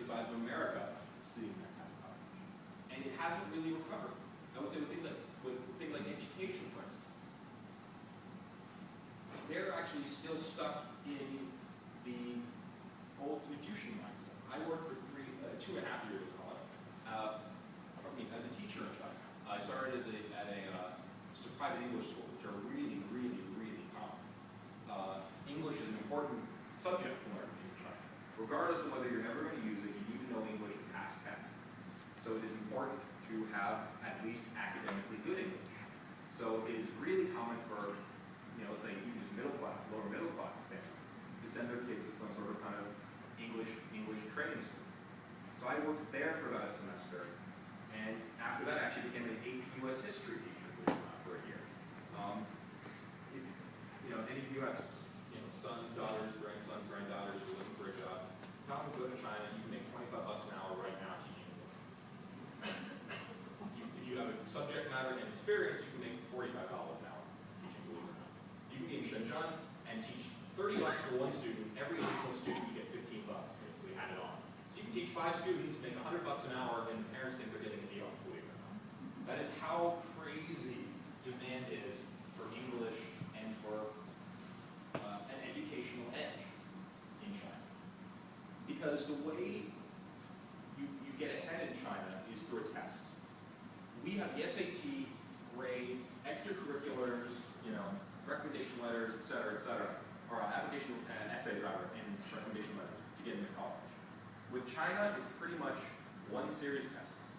size of America seeing that kind of population. And it hasn't really recovered. I would say with things like education, for instance. They're actually still stuck in the old Confucian mindset. I worked for 2.5 years as a teacher in China. I started just a private English school, which are really, really, really common. English is an important subject to learn in China. Regardless of whether you're ever going to use it, you need to know English and pass tests. So it is important to have at least academically good English. So it is really common for, let's say even just lower middle class families, to send their kids to some sort of kind of English training school. So I worked there for about a semester, and after that I actually became an AP US history teacher for a year. If any of you have sons, daughters, grandsons, granddaughters who are looking for a job, tell them to go to China. You can make $25 an hour right now teaching English. If you have a subject matter and experience, you can make $45 an hour teaching, believe it or not. You can be in Shenzhen and teach $30 for one student. Every additional student you get $15, basically added on. So you can teach 5 students, make $100 an hour, and parents think they're getting a deal, believe it or not. That is how crazy demand is for English and for an educational edge in China. Because the way you get ahead in China is through a test. We have the SAT, grades, extracurriculars, recommendation letters, et cetera, or application essays rather, and recommendation letters to get into college. With China, it's pretty much one series of tests.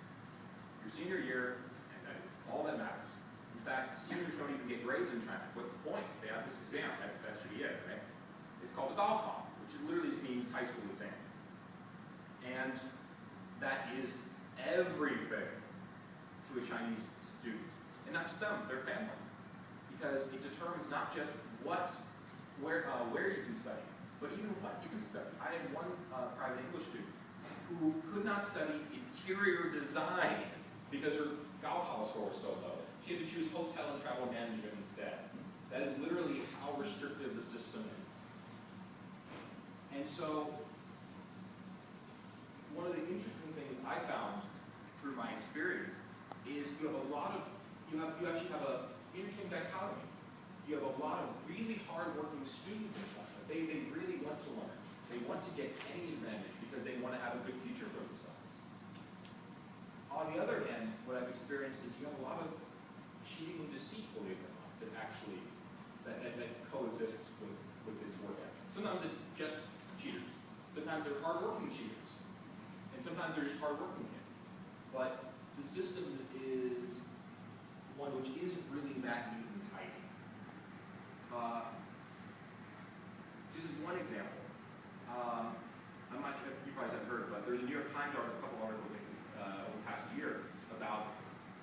Your senior year, and that is all that matters. In fact, seniors don't even get grades in China. What's the point? They have this exam. That should be it, right? It's called the Gaokao, which literally means high school exam. And that is everything to a Chinese student. And not just them, their family. Because it determines not just where you can study, but even what you can study. I had one private English student who could not study interior design because her Gaokao score was so low. She had to choose hotel and travel management instead. That is literally how restrictive the system is. And so, one of the interesting things I found through my experiences is you actually have an interesting dichotomy. You have a lot of really hard-working students in China. They really want to learn. They want to get any advantage because they want to have a good future for themselves. On the other hand, what I've experienced is you have a lot of cheating and deceit, believe it or not, that coexists with this work ethic. Sometimes it's just cheaters. Sometimes they're hard-working cheaters. And sometimes they're just hard-working kids. But the system is one which isn't really that neat and tidy. This is one example. I'm not sure if you guys have heard, but there's a New York Times article, a couple articles over the past year about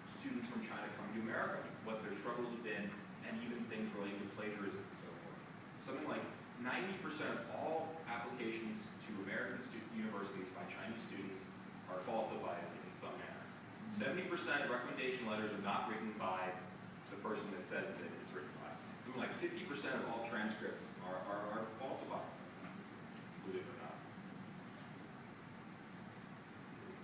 students from China coming to America, what their struggles have been, and even things related to plagiarism and so forth. Something like 90% of all applications to American universities by Chinese students are falsified in some manner. 70% of recommendation letters are not written by the person that says that it's written by. Something like 50% of all transcripts are falsified, believe it or not.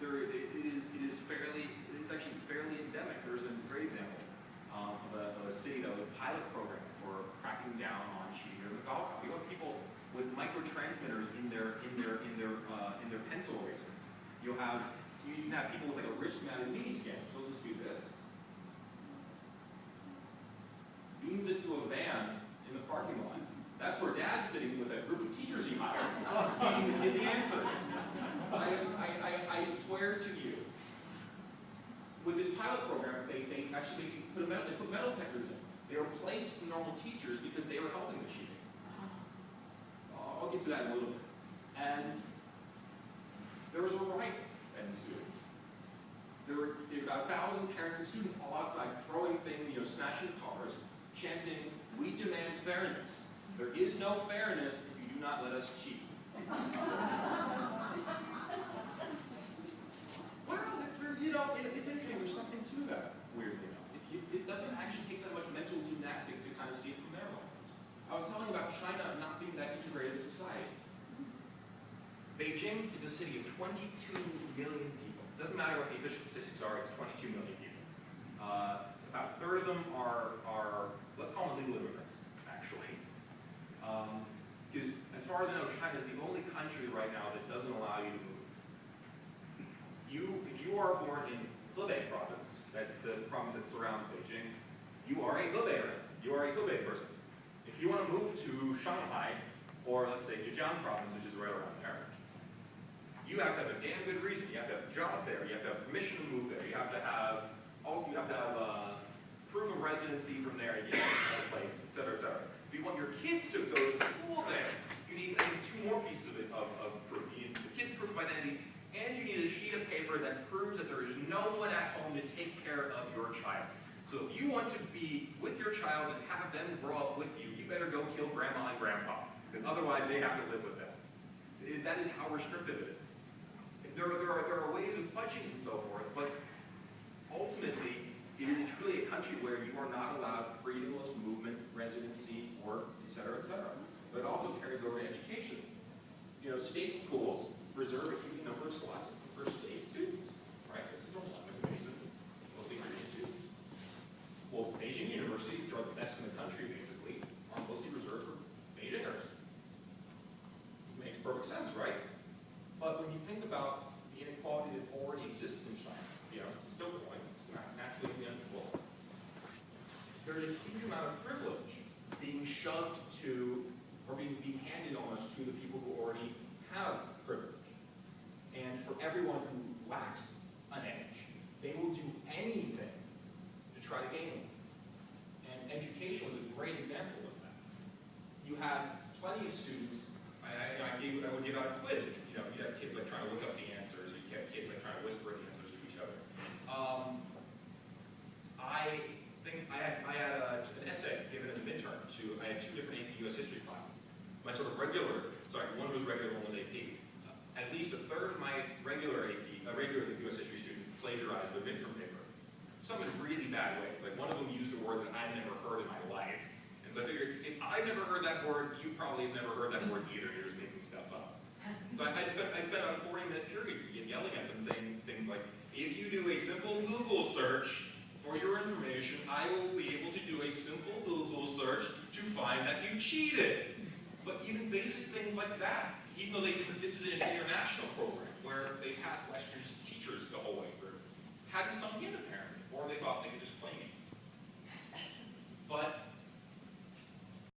It is actually fairly endemic. There's a great example of a city that was a pilot program for cracking down on cheating in the Gaokao. You have people with microtransmitters in their pencil eraser. You can have people with like a wrist-mounted mini scanner. So they'll just do this. Beams it to a van in the parking lot. That's where Dad's sitting with a group of teachers he hired, feeding the kid the answers. I swear to you, with this pilot program, they actually put metal detectors in. They replaced normal teachers because they were helping the cheating. I'll get to that in a little bit. And there was a riot that ensued. There were about 1,000 parents and students all outside throwing things, smashing cars, chanting, "We demand fairness. There is no fairness if you do not let us cheat." Well, it's interesting. There's something to that, weirdly enough. It doesn't actually take that much mental gymnastics to kind of see it from their level. I was talking about China not being that integrated in society. They Beijing is a city of 22 million people. It doesn't matter what the official statistics are, it's 22 million people. About a third of them are let's call them illegal immigrants, actually. Because as far as I know, China is the only country right now that doesn't allow you to move. If you are born in Hebei province, that's the province that surrounds Beijing, you are a Hebeier. You are a Hebei person. If you want to move to Shanghai, or let's say Zhejiang province, which is right around there, you have to have a damn good reason. You have to have a job there. You have to have permission to move there. You have to have proof of residency from there. You have to have a place, et cetera, et cetera. If you want your kids to go to school there, you need two more pieces of proof. You need the kids' proof of identity, and you need a sheet of paper that proves that there is no one at home to take care of your child. So if you want to be with your child and have them grow up with you, you better go kill grandma and grandpa, because otherwise they have to live with them. That is how restrictive it is. There are ways of fudging and so forth, but ultimately, it is truly a country where you are not allowed freedom of movement, residency, work, et cetera, et cetera. But it also carries over to education. You know, state schools reserve a huge number of slots for state students, right? This is a lot of basic, mostly Korean students. Well, Beijing University, which are the best in the country, basically, are mostly reserved for Beijingers. Makes perfect sense, right? But when you think about the inequality that already exists in China, you know, it's still growing, it's not naturally unequal. There is a huge amount of privilege being shoved to, or being handed almost to the people who already have privilege. And for everyone who lacks an edge, they will do anything to try to gain it. And education was a great example of that. You had plenty of students. I would give out a quiz. You know, you have kids like trying to look up the answers. You have kids like trying to whisper the answers to each other. I think I had an essay given as a midterm to. I had two different AP U.S. history classes. My sort of one was regular, one was AP. At least a third of my regular U.S. history students plagiarized their midterm paper. Some in really bad ways. Like one of them used a word that I'd never heard in my life. And so I figured, if I've never heard that word, you probably have never heard that word either. You're just making stuff up. So I spent about a 40-minute period yelling at them, saying things like, if you do a simple Google search for your information, I will be able to do a simple Google search to find that you cheated. But even basic things like that, even though this is an international program where they've had Western teachers the whole way through, hadn't sunk in apparently, or they thought they could just play me. But